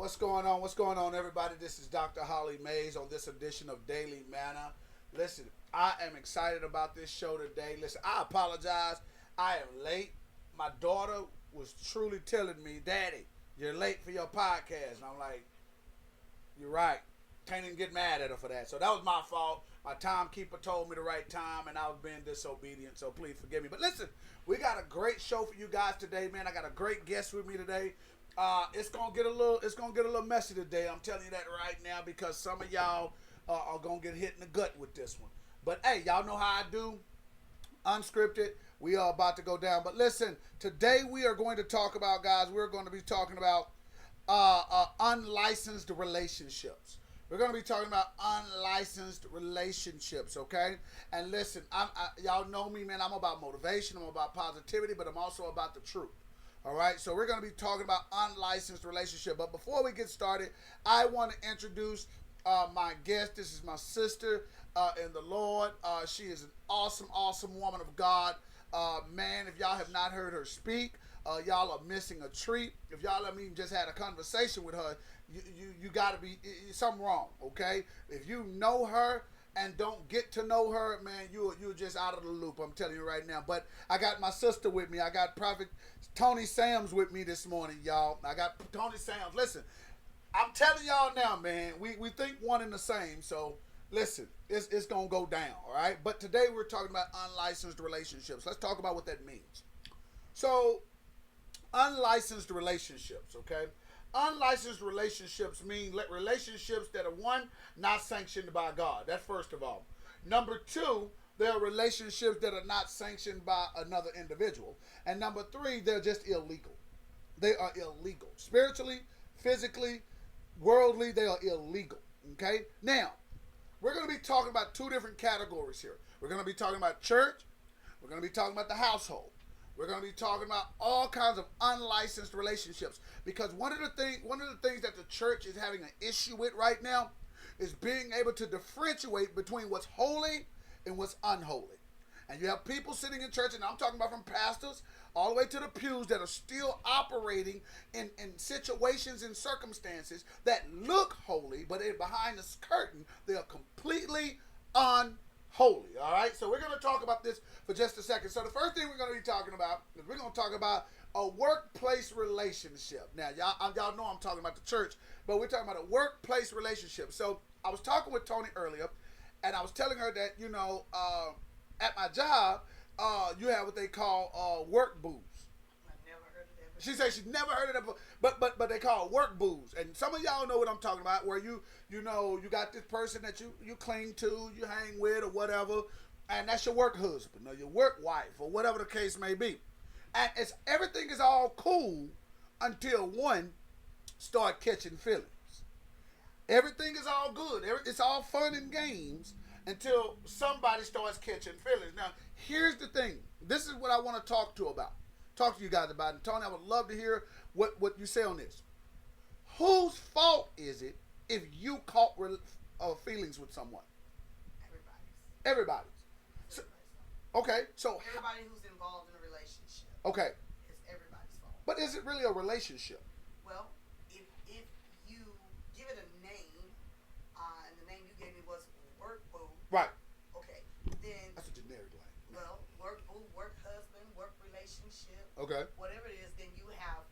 What's going on? What's going on, everybody? This is Dr. Holly Mays on this edition of Daily Manna. Listen, I am excited about this show today. Listen, I apologize. I am late. My daughter was truly telling me, Daddy, you're late for your podcast. And I'm like, you're right. Can't even get mad at her for that. So that was my fault. My timekeeper told me the right time, and I was being disobedient. So please forgive me. But listen, we got a great show for you guys today, man. I got a great guest with me today. It's gonna get a little messy today. I'm telling you that right now because some of y'all are gonna get hit in the gut with this one. But hey, y'all know how I do. Unscripted. We are about to go down. But listen, today we are going to talk about, guys. We're going to be talking about unlicensed relationships. We're going to be talking about unlicensed relationships, okay? And listen, y'all know me, man. I'm about motivation. I'm about positivity, but I'm also about the truth. All right, so we're going to be talking about unlicensed relationship. But before we get started, I want to introduce my guest. This is my sister in the Lord. She is an awesome, awesome woman of God. Man, if y'all have not heard her speak, y'all are missing a treat. If y'all haven't even just had a conversation with her, you got to be something wrong, okay? If you know her and don't get to know her, man, you're just out of the loop. I'm telling you right now. But I got my sister with me. I got Prophet Toni Sams with me this morning, y'all. I got Toni Sams. Listen, I'm telling y'all now, man, we think one and the same. So listen, it's gonna go down, all right? But today we're talking about unlicensed relationships. Let's talk about what that means. So, unlicensed relationships, okay? Unlicensed relationships mean relationships that are, one, not sanctioned by God. That's first of all. Number two, there are relationships that are not sanctioned by another individual. And number three, they're just illegal. They are illegal. Spiritually, physically, worldly, they are illegal. Okay? Now, we're going to be talking about two different categories here. We're going to be talking about church. We're going to be talking about the household. We're going to be talking about all kinds of unlicensed relationships because one of the things that the church is having an issue with right now is being able to differentiate between what's holy and what's unholy. And you have people sitting in church, and I'm talking about from pastors all the way to the pews that are still operating in situations and circumstances that look holy, but behind this curtain, they are completely unholy. All right, so we're going to talk about this for just a second. So the first thing we're going to be talking about is we're going to talk about a workplace relationship. Now, y'all know I'm talking about the church, but we're talking about a workplace relationship. So I was talking with Toni earlier, and I was telling her that, at my job, you have what they call work booze. She said she's never heard of that, but they call it work booze. And some of y'all know what I'm talking about, where you got this person that you cling to, you hang with or whatever, and that's your work husband or your work wife or whatever the case may be. And everything is all cool until one start catching feelings. Everything is all good. It's all fun and games until somebody starts catching feelings. Now, here's the thing. This is what I want to talk to you guys about. And Toni, I would love to hear what you say on this. Whose fault is it if you caught feelings with someone? Everybody's. So, okay, so everybody who's involved in a relationship. Okay. It's everybody's fault. But is it really a relationship? Well, if you give it a name, and the name you gave me was work boo. Right. Okay. Then That's a generic line. well, work boo, work husband, work relationship. Okay. Whatever it is, then you have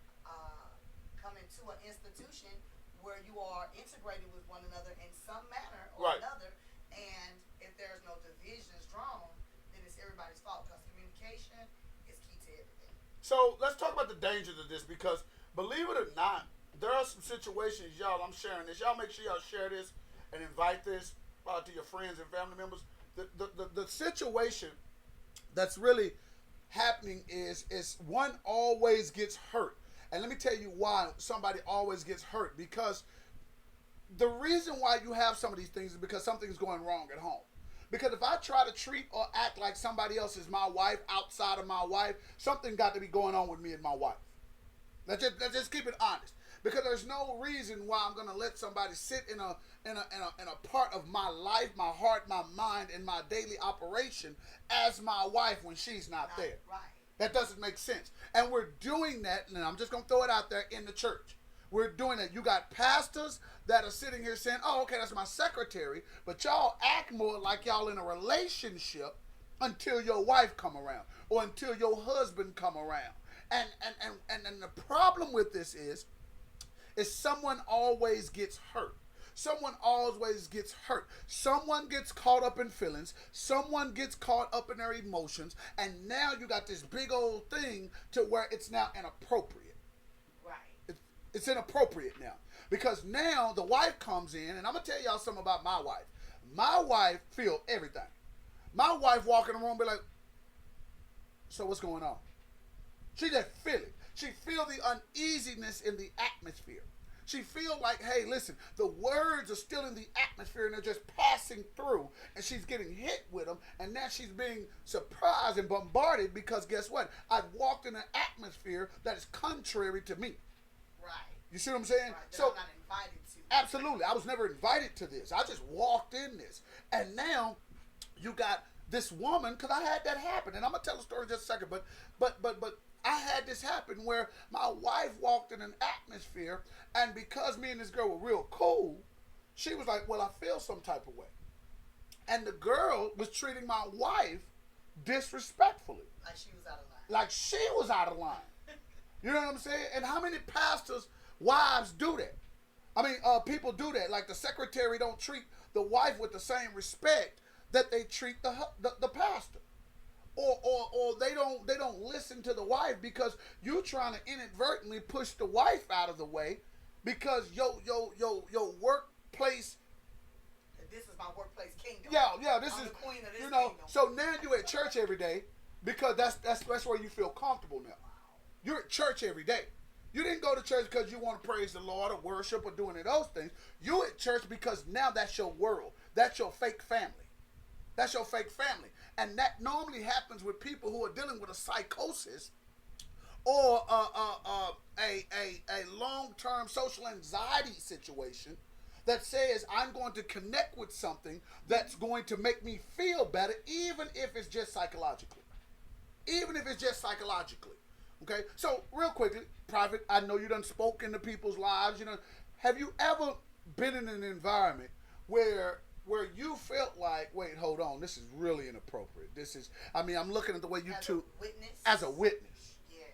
come into an institution where you are integrated with one another in some manner or Right. another. And if there's no divisions drawn, then it's everybody's fault because communication is key to everything. So let's talk about the dangers of this because believe it or not, there are some situations, y'all, I'm sharing this. Y'all make sure y'all share this and invite this to your friends and family members. The situation that's really happening is one always gets hurt. And let me tell you why somebody always gets hurt. Because the reason why you have some of these things is because something's going wrong at home. Because if I try to treat or act like somebody else is my wife outside of my wife, something got to be going on with me and my wife. Let's just keep it honest. Because there's no reason why I'm going to let somebody sit in a part of my life, my heart, my mind, and my daily operation as my wife when she's not there. Right. That doesn't make sense. And we're doing that, and I'm just going to throw it out there, in the church. We're doing it. You got pastors that are sitting here saying, "Oh, okay, that's my secretary," but y'all act more like y'all in a relationship until your wife come around or until your husband come around. And the problem with this is someone always gets hurt. Someone always gets hurt. Someone gets caught up in feelings. Someone gets caught up in their emotions. And now you got this big old thing to where it's now inappropriate. Right. It's inappropriate now. Because now the wife comes in, and I'm going to tell y'all something about my wife. My wife feel everything. My wife walk in the room and be like, "So what's going on?" She just feel it. She feel the uneasiness in the atmosphere. She feel like, hey, listen, the words are still in the atmosphere and they're just passing through, and she's getting hit with them, and now she's being surprised and bombarded because guess what? I've walked in an atmosphere that is contrary to me. Right. You see what I'm saying? Right. So I'm not invited to. absolutely, I was never invited to this. I just walked in this, and now you got this woman, because I had that happen, and I'm gonna tell the story in just a second, but I had this happen where my wife walked in an atmosphere, and because me and this girl were real cool, she was like, "Well, I feel some type of way," and the girl was treating my wife disrespectfully, Like she was out of line. like she was out of line. You know what I'm saying? And how many pastors' wives do that? I mean, people do that. Like the secretary don't treat the wife with the same respect that they treat the pastor, or they don't listen to the wife because you trying to inadvertently push the wife out of the way because your workplace. This is my workplace kingdom. Yeah, this I'm is the queen of this you know. kingdom. So now you at church every day because that's where you feel comfortable now. You're at church every day. You didn't go to church because you want to praise the Lord or worship or do any of those things. You at church because now that's your world. That's your fake family. That's your fake family. And that normally happens with people who are dealing with a psychosis or a long-term social anxiety situation that says I'm going to connect with something that's going to make me feel better, even if it's just psychologically. Even if it's just psychologically. Okay? So, real quickly, Prophet, I know you done spoke into people's lives. You know, have you ever been in an environment where you felt like, wait, hold on, this is really inappropriate. This is, I mean, I'm looking at the way you As two, a witness. as a witness. Yes.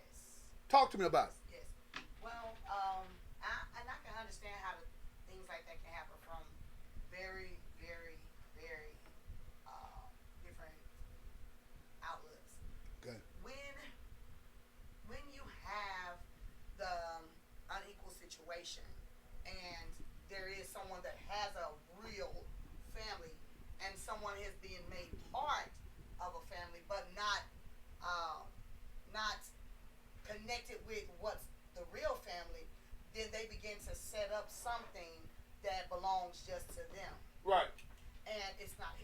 Talk to me about it. Yes. Well, and I can understand how things like that can happen from very, very, very different outlets. Okay. When you have the unequal situation and there is someone that has a real family and someone is being made part of a family but not connected with what's the real family, then they begin to set up something that belongs just to them, Right. and it's not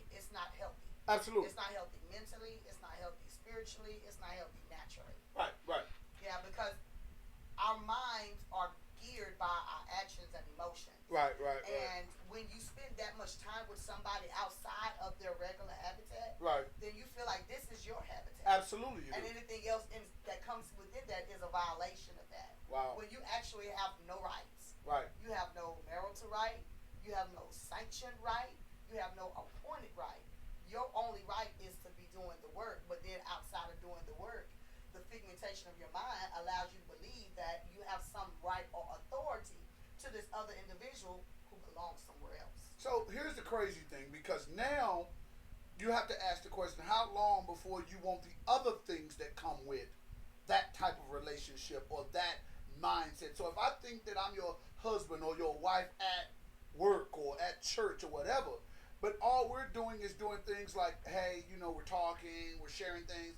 healthy. Absolutely. It's not healthy mentally, it's not healthy spiritually, it's not healthy naturally. Right. Right. Yeah, because our minds are geared by our actions and emotions. Right. Right. And when you spend that much time with somebody outside of their regular habitat, Right. then you feel like this is your habitat. Absolutely. You And do. anything else that comes within that is a violation of that. Wow. When you actually have no rights. Right. You have no marital right. You have no sanctioned right. You have no appointed right. Your only right is to be doing the work, but then outside of doing the work, the figmentation of your mind allows you to believe that you have some right or authority to this other individual who belongs somewhere else. So here's the crazy thing, because now you have to ask the question: how long before you want the other things that come with that type of relationship or that mindset? So if I think that I'm your husband or your wife at work or at church or whatever, but all we're doing is doing things like, hey, you know, we're talking, we're sharing things.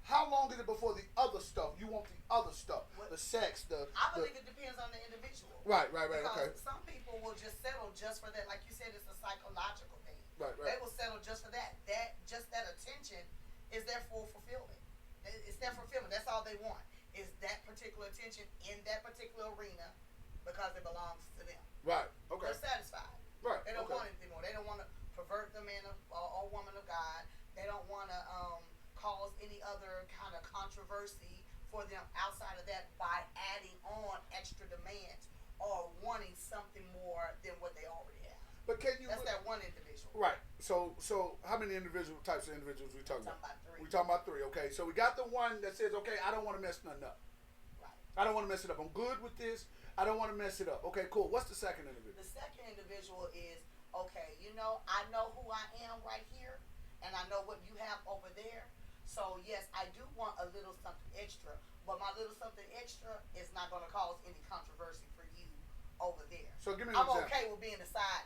How long is it before the other stuff? You want the other stuff, the sex, I believe it depends on the individual. Right, because okay. Some people will just settle just for that. Like you said, it's a psychological thing. Right. They will settle just for that. That attention is there for fulfillment. It's their fulfillment. That's all they want. Is that particular attention in that particular arena because it belongs to them. Right. Okay. They're satisfied. Right. They don't want anything more. They don't want to pervert the man or woman of God. They don't want to cause any other kind of controversy for them outside of that by adding on extra demands or wanting something more than what they already have. But can you? That's that one individual. Right. So how many types of individuals we talking about? Three. We talking about three. Okay. So we got the one that says, okay, I don't want to mess nothing up. Right. I don't want to mess it up. I'm good with this. I don't want to mess it up. Okay, cool. What's the second individual? The second individual is, okay, I know who I am right here, and I know what you have over there. So yes, I do want a little something extra, but my little something extra is not going to cause any controversy for you over there. So give me an example. I'm okay with being the side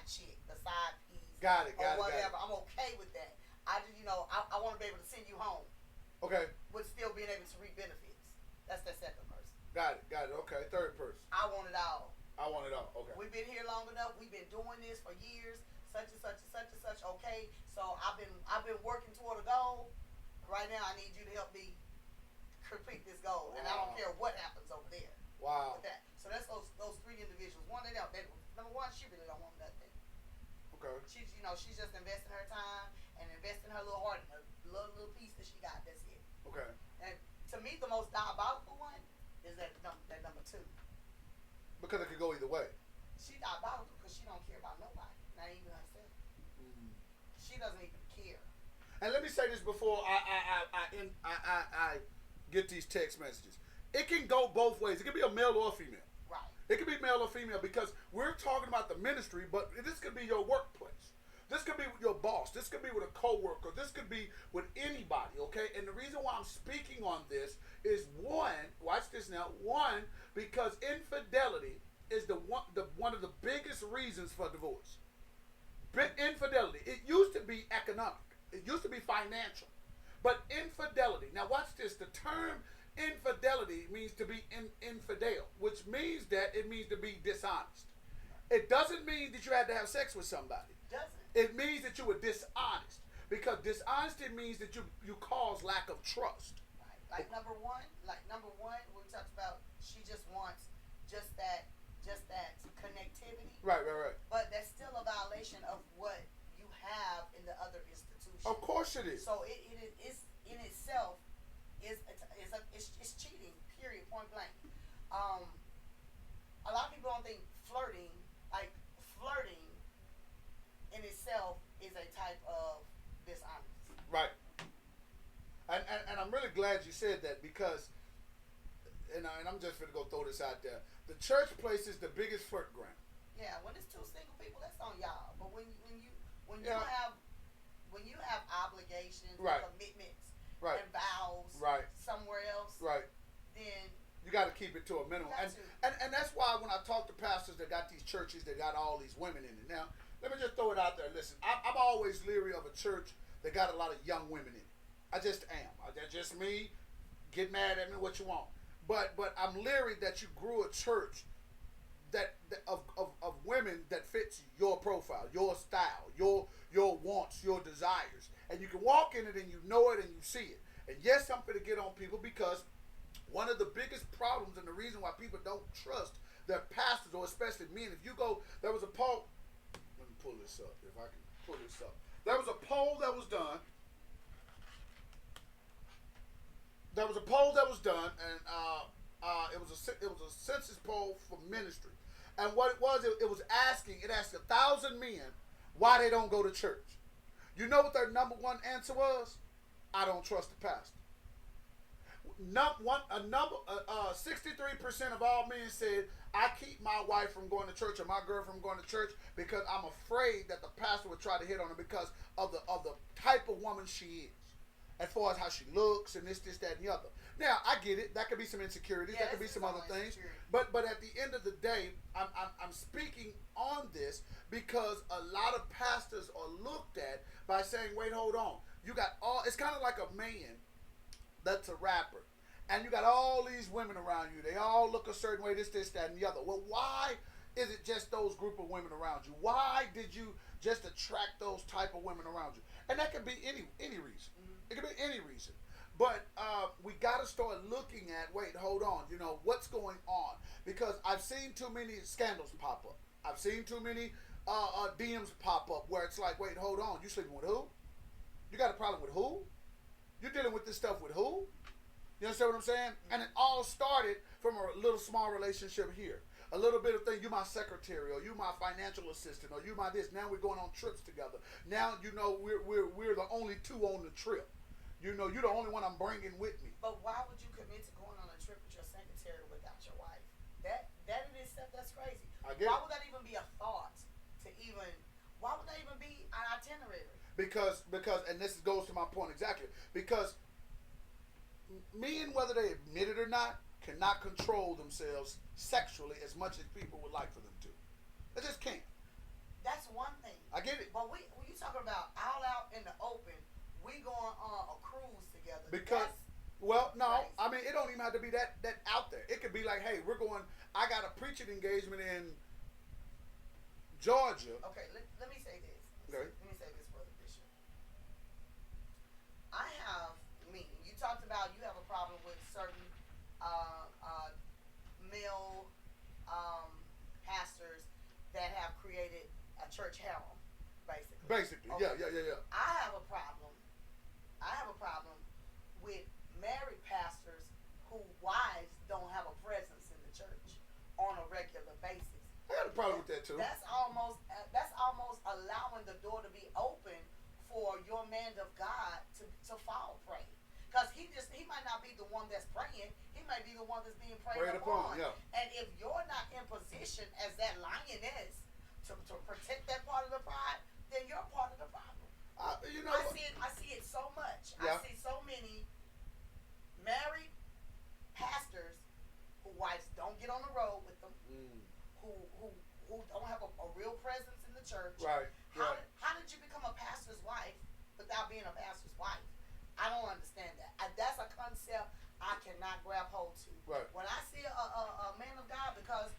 chick, the side piece, Got it. or whatever. I'm okay with that. I just, I want to be able to send you home. Okay. With still being able to reap benefits. That's the second person. Got it. Okay. Third person. I want it all. I want it all. Okay. We've been here long enough. We've been doing this for years. Such and such and such and such. Okay. So I've been working toward a goal. Right now, I need you to help me complete this goal, and I don't care what happens over there. Wow. With that. So that's those three individuals. One, number one, she really don't want nothing. Okay. She's just investing her time and investing her little heart in her little piece that she got. That's it. Okay. And to me, the most diabolical one is that number two. Because it could go either way. She diabolical because she don't care about nobody, not even herself. Mm-hmm. She doesn't even care. And let me say this before I get these text messages. It can go both ways. It can be a male or a female. Right. It can be male or female because we're talking about the ministry, but this could be your workplace. This could be with your boss. This could be with a coworker. This could be with anybody, okay? And the reason why I'm speaking on this is watch this now, because infidelity is one of the biggest reasons for divorce. Infidelity. It used to be economic. It used to be financial. But infidelity, now watch this, the term infidelity means to be infidel, which means that it means to be dishonest. It doesn't mean that you had to have sex with somebody. Doesn't. It means that you were dishonest. Because dishonesty means that you cause lack of trust. Right. Like number one, we talked about she just wants just that connectivity. Right. But that's still a violation of what you have in the other institution. Of course it is. So it is in itself it's cheating. Period. Point blank. A lot of people don't think flirting in itself is a type of dishonesty. Right. And I'm really glad you said that because, and I'm just going to go throw this out there. The church place is the biggest flirt ground. Yeah, when it's two single people, that's on y'all. But when you have obligations, right, commitments, right, and vows, right, somewhere else, right, then you got to keep it to a minimum. And that's why when I talk to pastors that got these churches that got all these women in it. Now, let me just throw it out there. Listen, I'm always leery of a church that got a lot of young women in it. I just am. That's just me. Get mad at me what you want. But I'm leery that you grew a church that of women that fits your profile, your style, your wants, your desires. And you can walk in it and you know it and you see it. And yes, I'm going to get on people because one of the biggest problems and the reason why people don't trust their pastors, or especially men, if you go, there was a poll. Let me pull this up, if I can pull this up. There was a poll that was done. And it was a census poll for ministry. And what it was 1,000 men why they don't go to church. You know what their number one answer was? I don't trust the pastor. 63% of all men said, I keep my wife from going to church or my girl from going to church because I'm afraid that the pastor would try to hit on her because of the type of woman she is. As far as how she looks and this, that, and the other. Now, I get it. That could be some insecurities. That could be some other things. But at the end of the day, I'm speaking on this because a lot of pastors are looked at by saying, wait, hold on. You got it's kind of like a man that's a rapper. And you got all these women around you. They all look a certain way, this, that, and the other. Well, why is it just those group of women around you? Why did you just attract those type of women around you? And that could be any reason. It could be any reason. But we got to start looking at, wait, hold on, what's going on? Because I've seen too many scandals pop up. I've seen too many DMs pop up where it's like, wait, hold on, you sleeping with who? You got a problem with who? You dealing with this stuff with who? You understand what I'm saying? And it all started from a little small relationship here. A little bit of thing, you my secretary, or you my financial assistant, or you my this. Now we're going on trips together. Now you know we're the only two on the trip. You know, you're the only one I'm bringing with me. But why would you commit to going on a trip with your secretary without your wife? That in itself, that's crazy. I get Why it. would that even be a thought to even? Why would that even be an itinerary? Because and this goes to my point exactly. Because men, whether they admit it or not, cannot control themselves sexually as much as people would like for them to. They just can't. That's one thing. I get it. But when you talking about all out in the open, we going on a cruise together. Because, That's well, no, crazy. I mean, it don't even have to be that out there. It could be like, hey, I got a preaching engagement in Georgia. Okay, let me say this. Okay. Let me say this, Brother Bishop. I have, you talked about you have a problem with certain male pastors that have created a church harem, basically. Basically, Okay. yeah. I have a problem with married pastors whose wives don't have a presence in the church on a regular basis. I got a problem with that too. That's almost allowing the door to be open for your man of God to fall prey. Because he might not be the one that's praying, he might be the one that's being preyed upon. Yeah. And if you're not in position as that lioness to protect that part of the pride, then you're part of the problem. You know, I see it so much. Yeah. I see so many married pastors whose wives don't get on the road with them, who don't have a real presence in the church. Right. How did you become a pastor's wife without being a pastor's wife? I don't understand that. That's a concept I cannot grab hold to. Right. When I see a man of God, because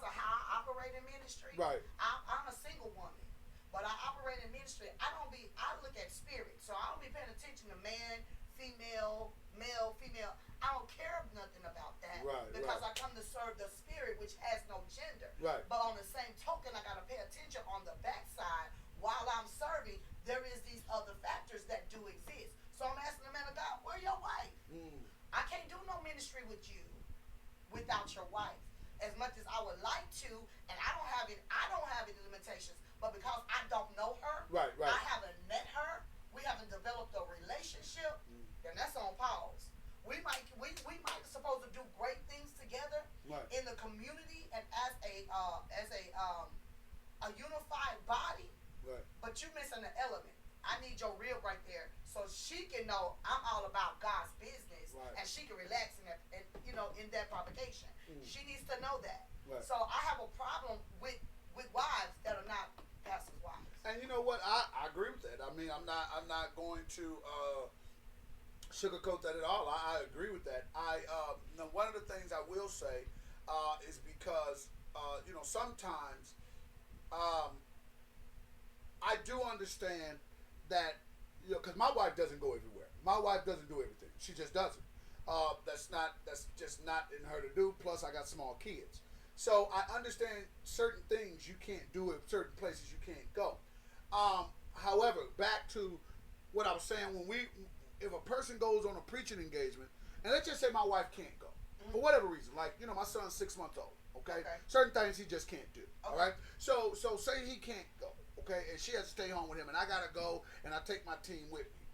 of how I operate in ministry, Right. I'm a single woman, but I operate in ministry. I look at spirit, so I don't be paying attention to man, female, male, female. I don't care nothing about that, Right, because right. I come to serve the spirit, which has no gender. Right. But on the same token, I gotta pay attention on the backside while I'm serving. There is these other factors that do exist. So I'm asking the man of God, where your wife? I can't do no ministry with you without your wife. As much as I would like to, and I don't have any limitations, but because I don't know her, Right. I haven't met her, we haven't developed a relationship, then that's on pause. We might supposed to do great things together Right. in the community and as a unified body, Right. but you missing the element. I need your rib right there, so she can know I'm all about God's business, Right. and she can relax in that, in that provocation. She needs to know that. Right. So I have a problem with wives that are not pastors' wives. And you know what? I agree with that. I mean, I'm not going to sugarcoat that at all. I agree with that. Now one of the things I will say is because sometimes I do understand that because my wife doesn't go everywhere. My wife doesn't do everything. She just doesn't. That's just not in her to do. Plus, I got small kids. So I understand certain things you can't do at certain places you can't go. However, back to what I was saying, if a person goes on a preaching engagement, and let's just say my wife can't go for whatever reason, like my son's 6 months old. Okay, certain things he just can't do. All right, so say he can't go. Okay, and she has to stay home with him, and I gotta go, and I take my team with me.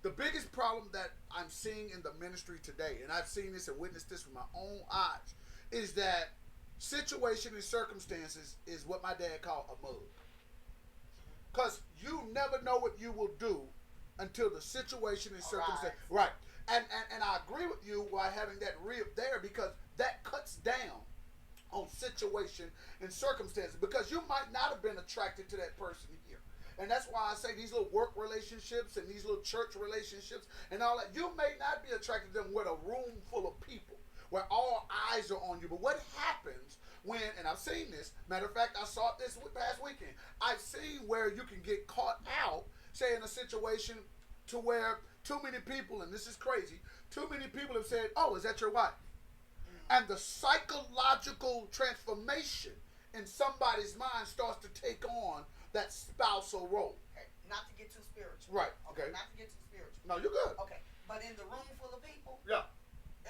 The biggest problem that I'm seeing in the ministry today, and I've seen this and witnessed this with my own eyes, is that situation and circumstances is what my dad called a mug. Because you never know what you will do until the situation and circumstance. Right. And I agree with you by having that rib there, because that cuts down on situation and circumstances, because you might not have been attracted to that person here. And that's why I say these little work relationships and these little church relationships and all that, you may not be attracted to them with a room full of people where all eyes are on you. But what happens when, and I've seen this, matter of fact, I saw it this past weekend, I've seen where you can get caught out, say in a situation to where too many people, and this is crazy, too many people have said, oh, is that your wife? And the psychological transformation in somebody's mind starts to take on that spousal role. Okay, not to get too spiritual. Right, okay. Not to get too spiritual. No, you're good. Okay, but in the room full of people, Yeah.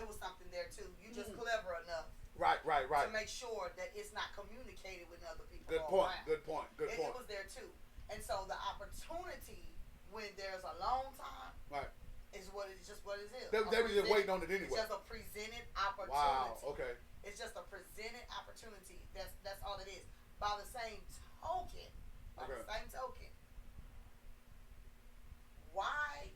it was something there too. You just clever enough Right. to make sure that it's not communicated with other people. Good all point. around. Good point. Good point. It was there too. And so the opportunity when there's a long time Right. is what it's just what it is. They were just waiting on it anyway. It's just a presented opportunity. Wow. Okay. It's just a presented opportunity. That's all it is. By the same token, why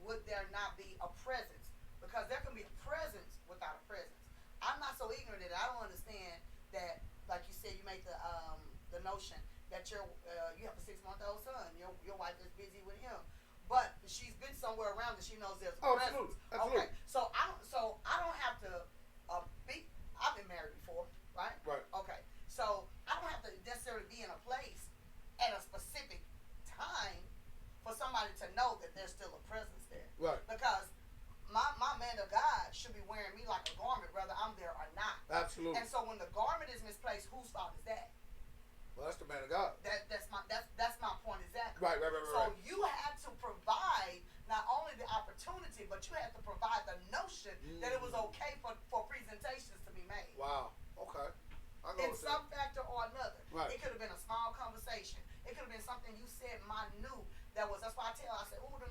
would there not be a presence? Because there can be a presence without a presence. I'm not so ignorant that I don't understand that. Like you said, you make the notion that you have a 6-month-old son. Your wife is busy with him, but she's been somewhere around and she knows there's a presence. Absolutely. Okay, so I don't have to be. I've been married before, right? Right. Okay, so I don't have to necessarily be in a place at a specific time for somebody to know that there's still a presence there. Right. Because my man of God should be wearing me like a garment, whether I'm there or not. Absolutely. And so when the garment is misplaced, whose fault is that? Well, that's the man of God. That's my point exactly. Right. So you had to provide not only the opportunity, but you had to provide the notion that it was okay for presentations to be made. Wow. Okay. In some factor or another. Right. It could have been a small conversation. It could have been something you said minute that's why I said, oh, no.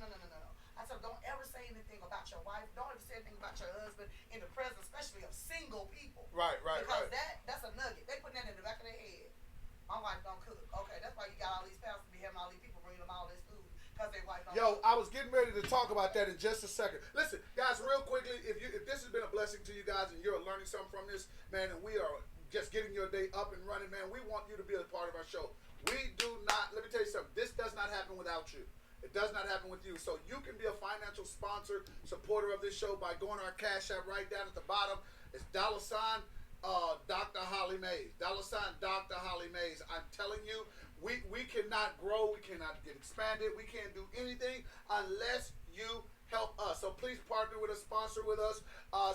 I said, don't ever say anything about your wife. Don't ever say anything about your husband in the presence, especially of single people. Right. Because that's a nugget. They put that in the back of their head. My wife don't cook. Okay, that's why you got all these pastors be having all these people bringing them all this food because their wife don't cook. I was getting ready to talk about that in just a second. Listen, guys, real quickly, if this has been a blessing to you guys and you're learning something from this, man, and we are just getting your day up and running, man, we want you to be a part of our show. We do not, let me tell you something, this does not happen without you. It does not happen with you. So you can be a financial sponsor, supporter of this show by going to our Cash App right down at the bottom. It's $. Dr. Holly Mays. $. Dr. Holly Mays. I'm telling you, we cannot grow. We cannot get expanded. We can't do anything unless you help us. So please partner with us, sponsor with us,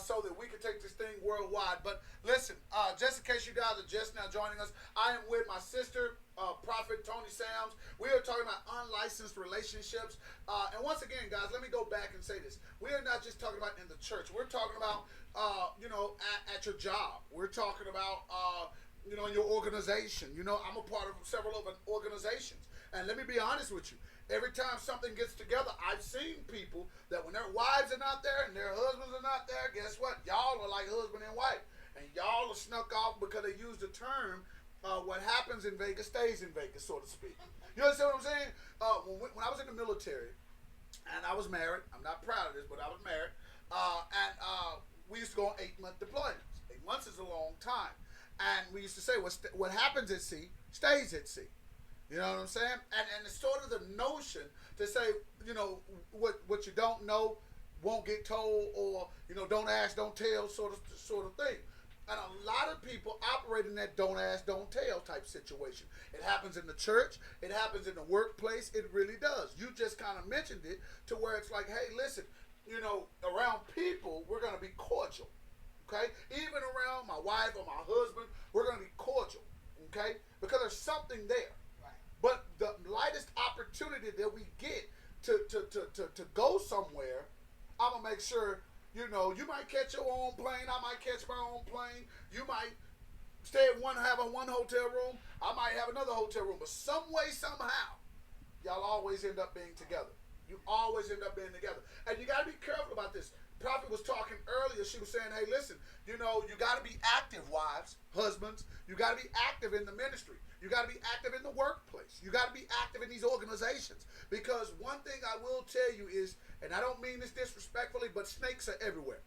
so that we can take this thing worldwide. But listen, just in case you guys are just now joining us, I am with my sister, Prophet Toni Sams. We are talking about unlicensed relationships. And once again, guys, let me go back and say this. We are not just talking about in the church. We're talking about, at your job. We're talking about, in your organization. I'm a part of several of organizations. And let me be honest with you. Every time something gets together, I've seen people that when their wives are not there and their husbands are not there, guess what? Y'all are like husband and wife. And y'all are snuck off because they used the term, what happens in Vegas stays in Vegas, so to speak. You understand what I'm saying? When I was in the military, and I was married, I'm not proud of this, but I was married, and we used to go on 8-month deployments. 8 months is a long time. And we used to say, what happens at sea stays at sea. You know what I'm saying? And it's sort of the notion to say, what you don't know won't get told, or don't ask, don't tell sort of thing. And a lot of people operate in that don't ask, don't tell type situation. It happens in the church. It happens in the workplace. It really does. You just kind of mentioned it to where it's like, hey, listen, around people, we're going to be cordial. Okay? Even around my wife or my husband, we're going to be cordial. Okay? Because there's something there. But the lightest opportunity that we get to go somewhere, I'm going to make sure, you might catch your own plane. I might catch my own plane. You might have one hotel room. I might have another hotel room. But some way, somehow, y'all always end up being together. You always end up being together. And you got to be careful about this. Prophet was talking earlier. She was saying, hey, listen, you got to be active, wives, husbands. You got to be active in the ministry. You got to be active in the workplace. You got to be active in these organizations. Because one thing I will tell you is, and I don't mean this disrespectfully, but snakes are everywhere.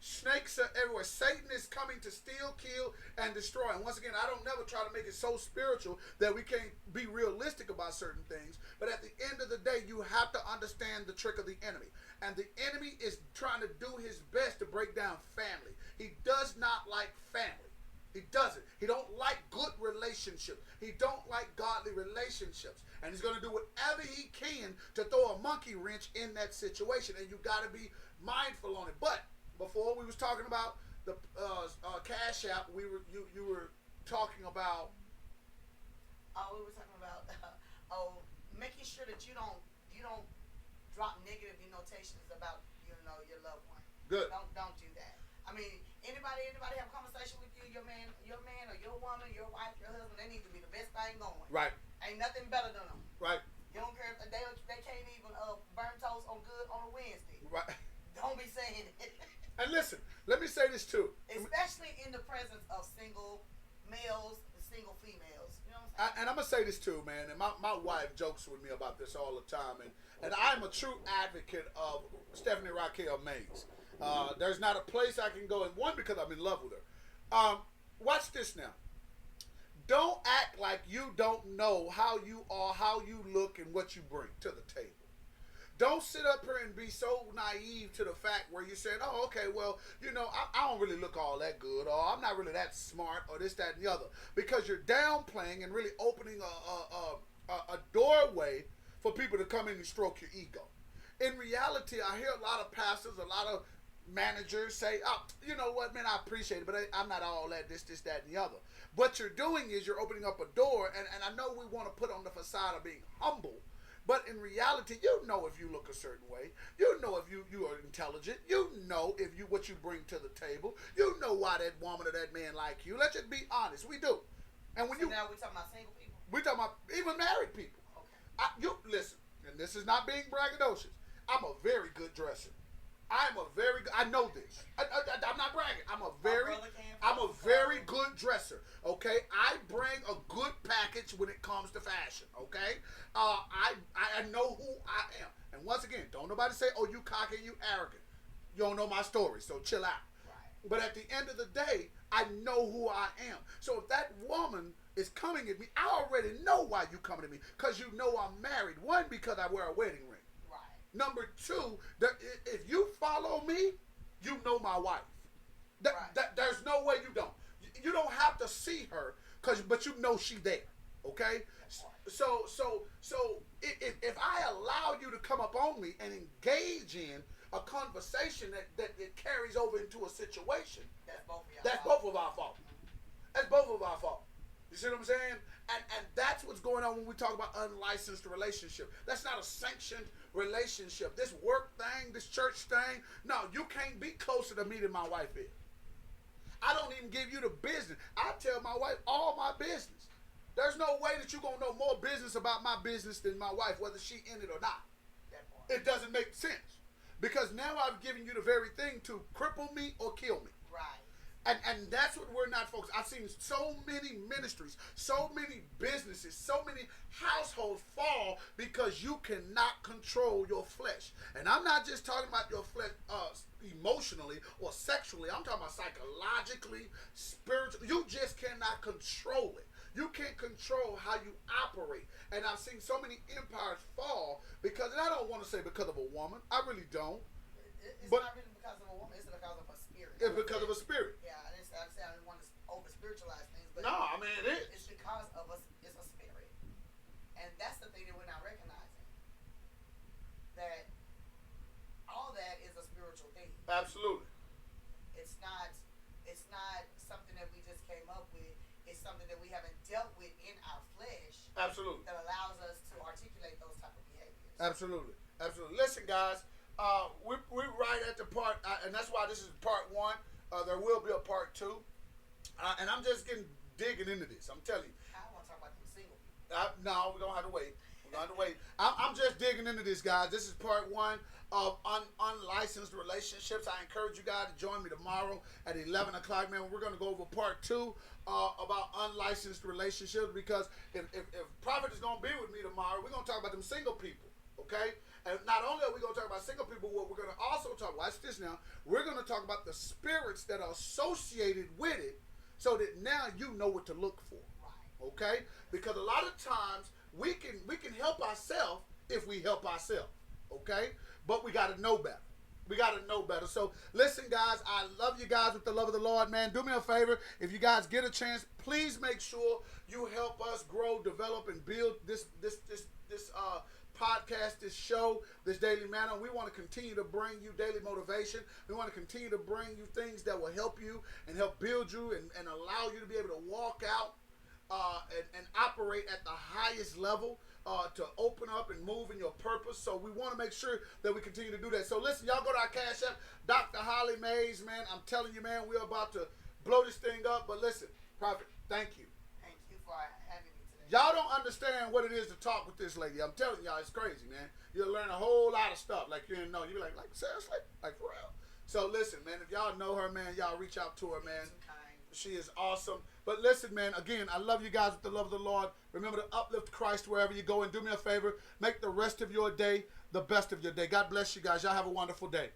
Snakes are everywhere. Satan is coming to steal, kill, and destroy. And once again, I don't never try to make it so spiritual that we can't be realistic about certain things. But at the end of the day, you have to understand the trick of the enemy. And the enemy is trying to do his best to break down family. He does not like family. He doesn't. He don't like good relationships. He don't like godly relationships. And he's going to do whatever he can to throw a monkey wrench in that situation. And you got to be mindful on it. But before we was talking about the Cash App, you were talking about. We were talking about making sure that you don't drop negative notations about your loved one. Good. Don't do that. I mean, anybody have a conversation with you, your man or your woman, your wife, your husband, they need to be the best thing going. Right. Ain't nothing better than them. Right. You don't care if they can't even burn toast on good on a Wednesday. Right. Don't be saying it. And listen, let me say this too. Especially in the presence of single males and single females. You know what I'm saying? And I'm gonna say this too, man. And my wife jokes with me about this all the time, and I'm a true advocate of Stephanie Raquel Mays. There's not a place I can go, and one, because I'm in love with her. Watch this now. Don't act like you don't know how you are, how you look, and what you bring to the table. Don't sit up here and be so naive to the fact where you're saying, oh, okay, well, you know, I don't really look all that good, or I'm not really that smart, or this, that, and the other. Because you're downplaying and really opening a doorway for people to come in and stroke your ego. In reality, I hear a lot of pastors, a lot of managers say, oh, you know what, man, I appreciate it, but I'm not all that, this, that, and the other. What you're doing is you're opening up a door, and I know we want to put on the facade of being humble, but in reality, you know if you look a certain way. You know if you are intelligent. You know if you what you bring to the table. You know why that woman or that man like you. Let's just be honest. We do. And when so now we're talking about single people? We're talking about even married people. Okay. You listen, and this is not being braggadocious. I'm a very good dresser. I know this. I'm not bragging. I'm a very good dresser. Okay, I bring a good package when it comes to fashion. Okay, I know who I am. And once again, don't nobody say, "Oh, you cocky, you arrogant." You don't know my story, so chill out. Right. But at the end of the day, I know who I am. So if that woman is coming at me, I already know why you coming at me, because you know I'm married. One, because I wear a wedding ring. Number two, if you follow me, you know my wife. There's no way you don't. You don't have to see her, but you know she there. Okay? So if I allow you to come up on me and engage in a conversation that carries over into a situation, that's both of our fault. That's both of our fault. You see what I'm saying? And that's what's going on when we talk about unlicensed relationship. That's not a sanctioned relationship. This work thing, this church thing, no, you can't be closer to me than my wife is. I don't even give you the business. I tell my wife all my business. There's no way that you're going to know more business about my business than my wife, whether she in it or not. It doesn't make sense. Because now I've given you the very thing to cripple me or kill me. Right. And that's what we're not focused. I've seen so many ministries, so many businesses, so many households fall because you cannot control your flesh. And I'm not just talking about your flesh emotionally or sexually. I'm talking about psychologically, spiritually. You just cannot control it. You can't control how you operate. And I've seen so many empires fall because, and I don't want to say because of a woman. I really don't. It's not really because of a woman. It's because of a spirit. It's because of a spirit. Yeah, I didn't want to over spiritualize things, but no, I mean it is. It's because of us. It's a spirit, and that's the thing that we're not recognizing. That all that is a spiritual thing. Absolutely. It's not something that we just came up with. It's something that we haven't dealt with in our flesh. Absolutely. That allows us to articulate those type of behaviors. Absolutely. Absolutely. Listen, guys. We're right at the part, and that's why this is part one. There will be a part two, and I'm just digging into this. I'm telling you. I want to talk about them single people. No, we don't have to wait. We don't have to wait. I'm just digging into this, guys. This is part one of unlicensed relationships. I encourage you guys to join me tomorrow at 11 o'clock, man. We're going to go over part two about unlicensed relationships, because if Prophet is going to be with me tomorrow, we're going to talk about them single people, okay? And not only are we going to talk about single people, what we're going to also talk, watch this now, we're going to talk about the spirits that are associated with it, so that now you know what to look for, okay? Because a lot of times we can help ourselves if we help ourselves, okay? But we got to know better. We got to know better. So listen, guys, I love you guys with the love of the Lord, man. Do me a favor. If you guys get a chance, please make sure you help us grow, develop, and build this podcast, this show, this Daily Manna. We want to continue to bring you daily motivation. We want to continue to bring you things that will help you and help build you and allow you to be able to walk out and operate at the highest level to open up and move in your purpose. So we want to make sure that we continue to do that. So listen, y'all go to our Cash App, Dr. Holly Mays, man. I'm telling you, man, we're about to blow this thing up. But listen, Prophet, thank you. Thank you for having me today. Y'all don't understand what it is to talk with this lady. I'm telling y'all, it's crazy, man. You'll learn a whole lot of stuff like you didn't know. You'll be like seriously? Like for real? So listen, man, if y'all know her, man, y'all reach out to her, man. She is awesome. But listen, man, again, I love you guys with the love of the Lord. Remember to uplift Christ wherever you go. And do me a favor, make the rest of your day the best of your day. God bless you guys. Y'all have a wonderful day.